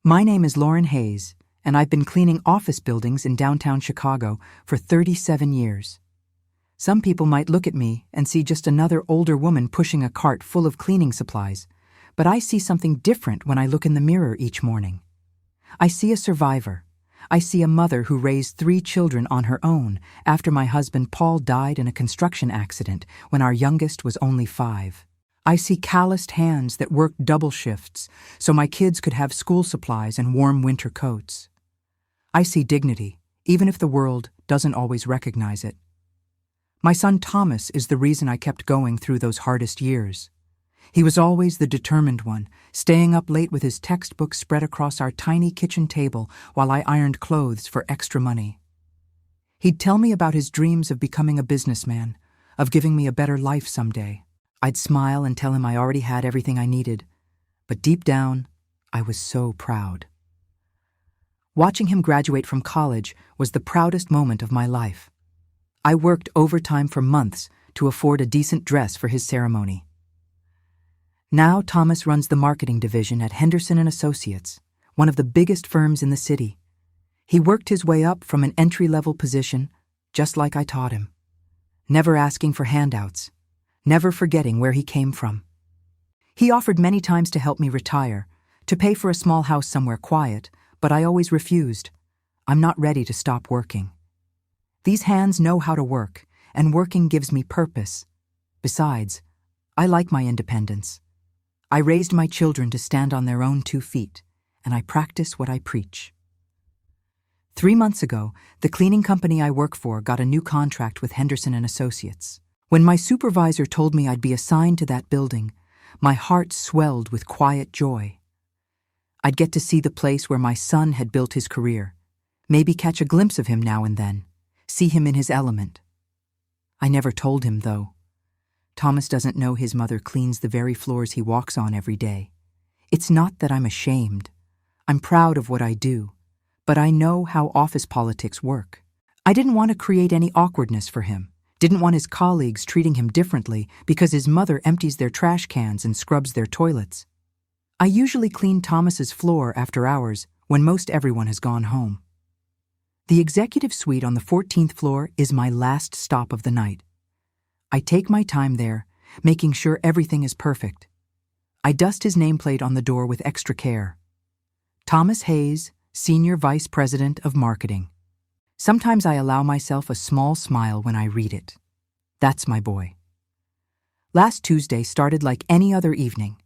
My name is Lauren Hayes, and I've been cleaning office buildings in downtown Chicago for 37 years. Some people might look at me and see just another older woman pushing a cart full of cleaning supplies, but I see something different when I look in the mirror each morning. I see a survivor. I see a mother who raised 3 children on her own after my husband Paul died in a construction accident when our youngest was only 5. I see calloused hands that worked double shifts so my kids could have school supplies and warm winter coats. I see dignity, even if the world doesn't always recognize it. My son Thomas is the reason I kept going through those hardest years. He was always the determined one, staying up late with his textbooks spread across our tiny kitchen table while I ironed clothes for extra money. He'd tell me about his dreams of becoming a businessman, of giving me a better life someday. I'd smile and tell him I already had everything I needed, but deep down, I was so proud. Watching him graduate from college was the proudest moment of my life. I worked overtime for months to afford a decent dress for his ceremony. Now Thomas runs the marketing division at Henderson & Associates, one of the biggest firms in the city. He worked his way up from an entry-level position, just like I taught him. Never asking for handouts, never forgetting where he came from. He offered many times to help me retire, to pay for a small house somewhere quiet, but I always refused. I'm not ready to stop working. These hands know how to work, and working gives me purpose. Besides, I like my independence. I raised my children to stand on their own 2 feet, and I practice what I preach. 3 months ago, the cleaning company I work for got a new contract with Henderson & Associates. When my supervisor told me I'd be assigned to that building, my heart swelled with quiet joy. I'd get to see the place where my son had built his career, maybe catch a glimpse of him now and then, see him in his element. I never told him, though. Thomas doesn't know his mother cleans the very floors he walks on every day. It's not that I'm ashamed. I'm proud of what I do, but I know how office politics work. I didn't want to create any awkwardness for him. Didn't want his colleagues treating him differently because his mother empties their trash cans and scrubs their toilets. I usually clean Thomas's floor after hours when most everyone has gone home. The executive suite on the 14th floor is my last stop of the night. I take my time there, making sure everything is perfect. I dust his nameplate on the door with extra care. Thomas Hayes, Senior Vice President of Marketing. Sometimes I allow myself a small smile when I read it. That's my boy. Last Tuesday started like any other evening.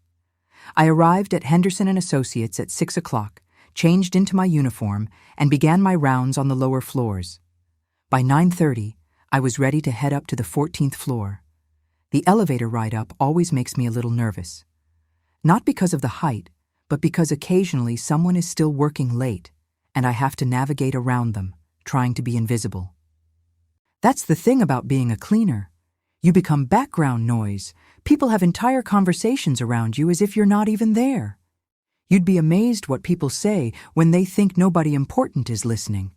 I arrived at Henderson & Associates at 6 o'clock, changed into my uniform, and began my rounds on the lower floors. By 9:30, I was ready to head up to the 14th floor. The elevator ride up always makes me a little nervous. Not because of the height, but because occasionally someone is still working late, and I have to navigate around them, trying to be invisible. That's the thing about being a cleaner. You become background noise. People have entire conversations around you as if you're not even there. You'd be amazed what people say when they think nobody important is listening.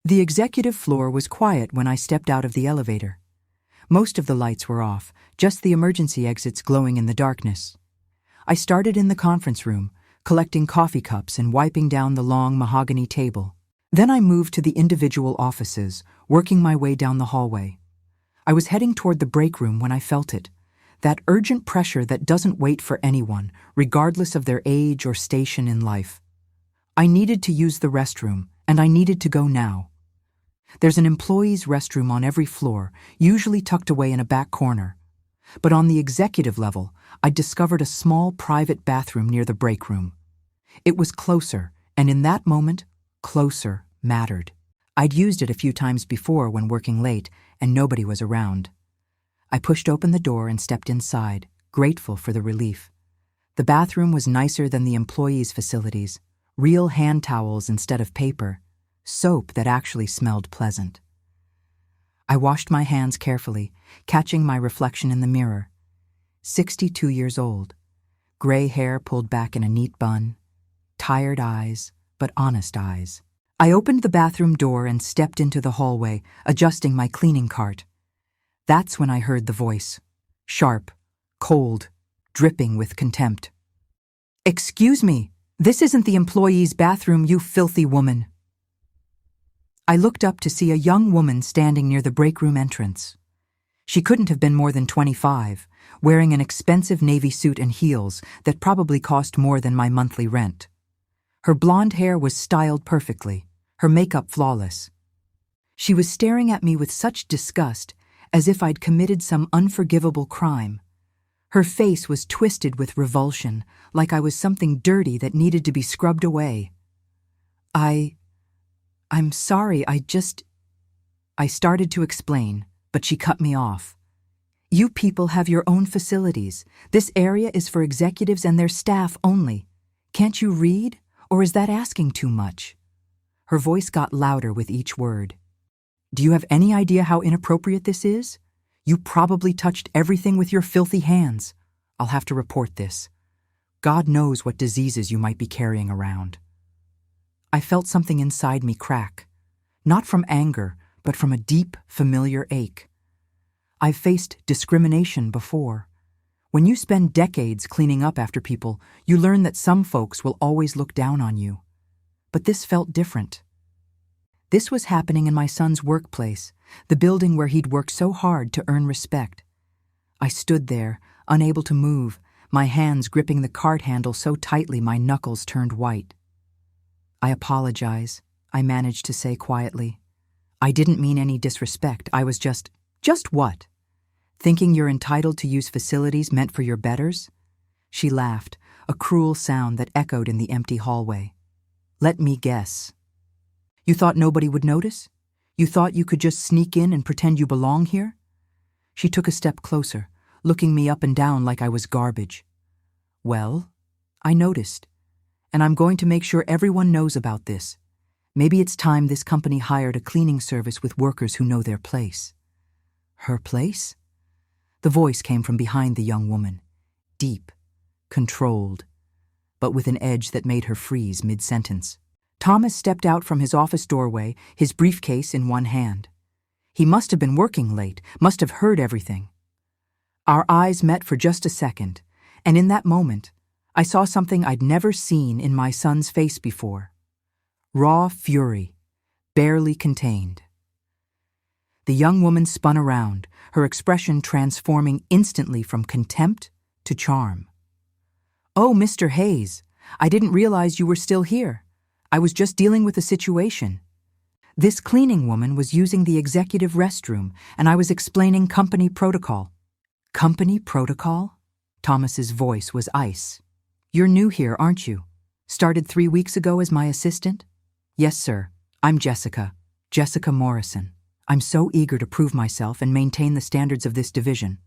The executive floor was quiet when I stepped out of the elevator. Most of the lights were off, just the emergency exits glowing in the darkness. I started in the conference room, collecting coffee cups and wiping down the long mahogany table. Then I moved to the individual offices, working my way down the hallway. I was heading toward the break room when I felt it, that urgent pressure that doesn't wait for anyone, regardless of their age or station in life. I needed to use the restroom, and I needed to go now. There's an employee's restroom on every floor, usually tucked away in a back corner. But on the executive level, I discovered a small private bathroom near the break room. It was closer, and in that moment, closer mattered. I'd used it a few times before when working late, and nobody was around. I pushed open the door and stepped inside, grateful for the relief. The bathroom was nicer than the employees' facilities, real hand towels instead of paper, soap that actually smelled pleasant. I washed my hands carefully, catching my reflection in the mirror. 62 years old, gray hair pulled back in a neat bun, tired eyes, but honest eyes. I opened the bathroom door and stepped into the hallway, adjusting my cleaning cart. That's when I heard the voice, sharp, cold, dripping with contempt. "Excuse me," This isn't the employee's bathroom, you filthy woman. I looked up to see a young woman standing near the break room entrance. She couldn't have been more than 25, wearing an expensive navy suit and heels that probably cost more than my monthly rent. Her blonde hair was styled perfectly, her makeup flawless. She was staring at me with such disgust, as if I'd committed some unforgivable crime. Her face was twisted with revulsion, like I was something dirty that needed to be scrubbed away. I'm sorry, I started to explain, but she cut me off. You people have your own facilities. This area is for executives and their staff only. Can't you read, or is that asking too much? Her voice got louder with each word. Do you have any idea how inappropriate this is? You probably touched everything with your filthy hands. I'll have to report this. God knows what diseases you might be carrying around. I felt something inside me crack, not from anger, but from a deep, familiar ache. I've faced discrimination before. When you spend decades cleaning up after people, you learn that some folks will always look down on you. But this felt different. This was happening in my son's workplace, the building where he'd worked so hard to earn respect. I stood there, unable to move, my hands gripping the cart handle so tightly my knuckles turned white. I apologize, I managed to say quietly. I didn't mean any disrespect, I was just what? Thinking you're entitled to use facilities meant for your betters? She laughed, a cruel sound that echoed in the empty hallway. Let me guess. You thought nobody would notice? You thought you could just sneak in and pretend you belong here? She took a step closer, looking me up and down like I was garbage. Well, I noticed, and I'm going to make sure everyone knows about this. Maybe it's time this company hired a cleaning service with workers who know their place. Her place? The voice came from behind the young woman, deep, controlled, but with an edge that made her freeze mid-sentence. Thomas stepped out from his office doorway, his briefcase in one hand. He must have been working late, must have heard everything. Our eyes met for just a second, and in that moment, I saw something I'd never seen in my son's face before. Raw fury, barely contained. The young woman spun around, her expression transforming instantly from contempt to charm. Oh, Mr. Hayes, I didn't realize you were still here. I was just dealing with a situation. This cleaning woman was using the executive restroom, and I was explaining company protocol. Company protocol? Thomas's voice was ice. You're new here, aren't you? Started 3 weeks ago as my assistant? Yes, sir. I'm Jessica Morrison. I'm so eager to prove myself and maintain the standards of this division.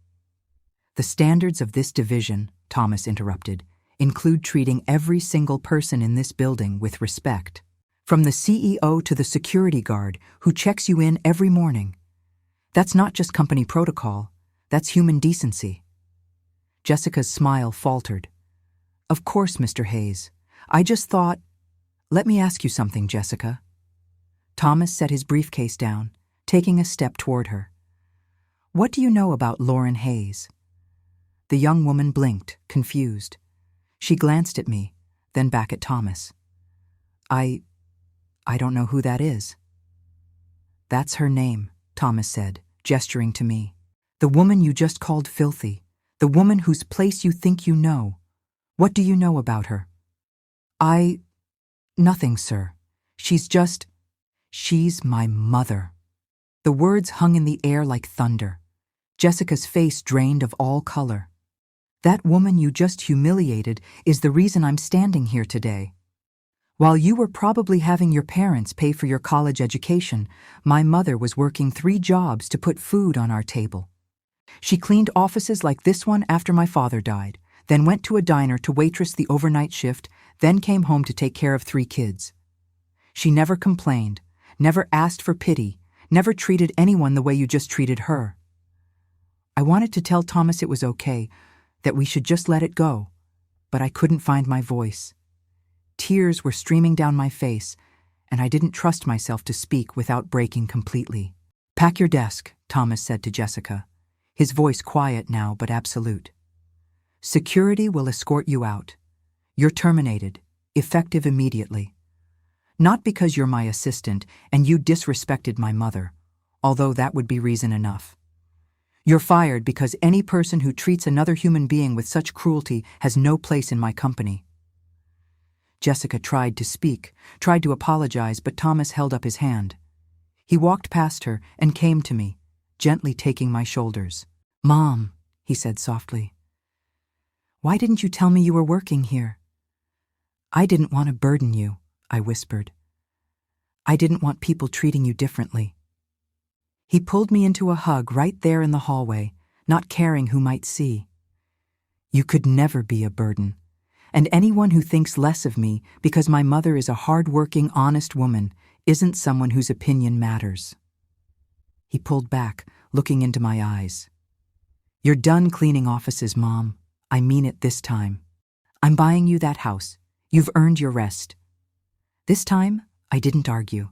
The standards of this division, Thomas interrupted, include treating every single person in this building with respect. From the CEO to the security guard who checks you in every morning. That's not just company protocol, that's human decency. Jessica's smile faltered. Of course, Mr. Hayes. I just thought... Let me ask you something, Jessica. Thomas set his briefcase down, taking a step toward her. What do you know about Lauren Hayes? The young woman blinked, confused. She glanced at me, then back at Thomas. I don't know who that is. That's her name, Thomas said, gesturing to me. The woman you just called filthy. The woman whose place you think you know. What do you know about her? Nothing, sir. She's my mother. The words hung in the air like thunder. Jessica's face drained of all color. That woman you just humiliated is the reason I'm standing here today. While you were probably having your parents pay for your college education, my mother was working 3 jobs to put food on our table. She cleaned offices like this one after my father died, then went to a diner to waitress the overnight shift, then came home to take care of 3 kids. She never complained, never asked for pity, never treated anyone the way you just treated her. I wanted to tell Thomas it was okay, that we should just let it go, but I couldn't find my voice. Tears were streaming down my face, and I didn't trust myself to speak without breaking completely. Pack your desk, Thomas said to Jessica, his voice quiet now but absolute. Security will escort you out. You're terminated. effective immediately. Not because you're my assistant and you disrespected my mother, although that would be reason enough. You're fired because any person who treats another human being with such cruelty has no place in my company. Jessica tried to speak, tried to apologize, but Thomas held up his hand. He walked past her and came to me, gently taking my shoulders. "Mom," he said softly, "why didn't you tell me you were working here?" "I didn't want to burden you," I whispered. "I didn't want people treating you differently." He pulled me into a hug right there in the hallway, not caring who might see. "You could never be a burden. And anyone who thinks less of me because my mother is a hard-working, honest woman isn't someone whose opinion matters." He pulled back, looking into my eyes. "You're done cleaning offices, Mom. I mean it this time. I'm buying you that house. You've earned your rest." This time, I didn't argue.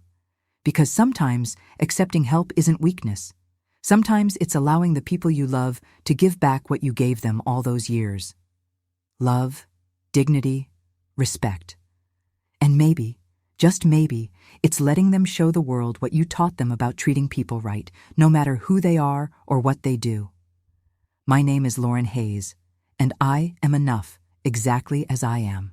Because sometimes accepting help isn't weakness. Sometimes it's allowing the people you love to give back what you gave them all those years. Love, dignity, respect. And maybe, just maybe, it's letting them show the world what you taught them about treating people right, no matter who they are or what they do. My name is Lauren Hayes, and I am enough exactly as I am.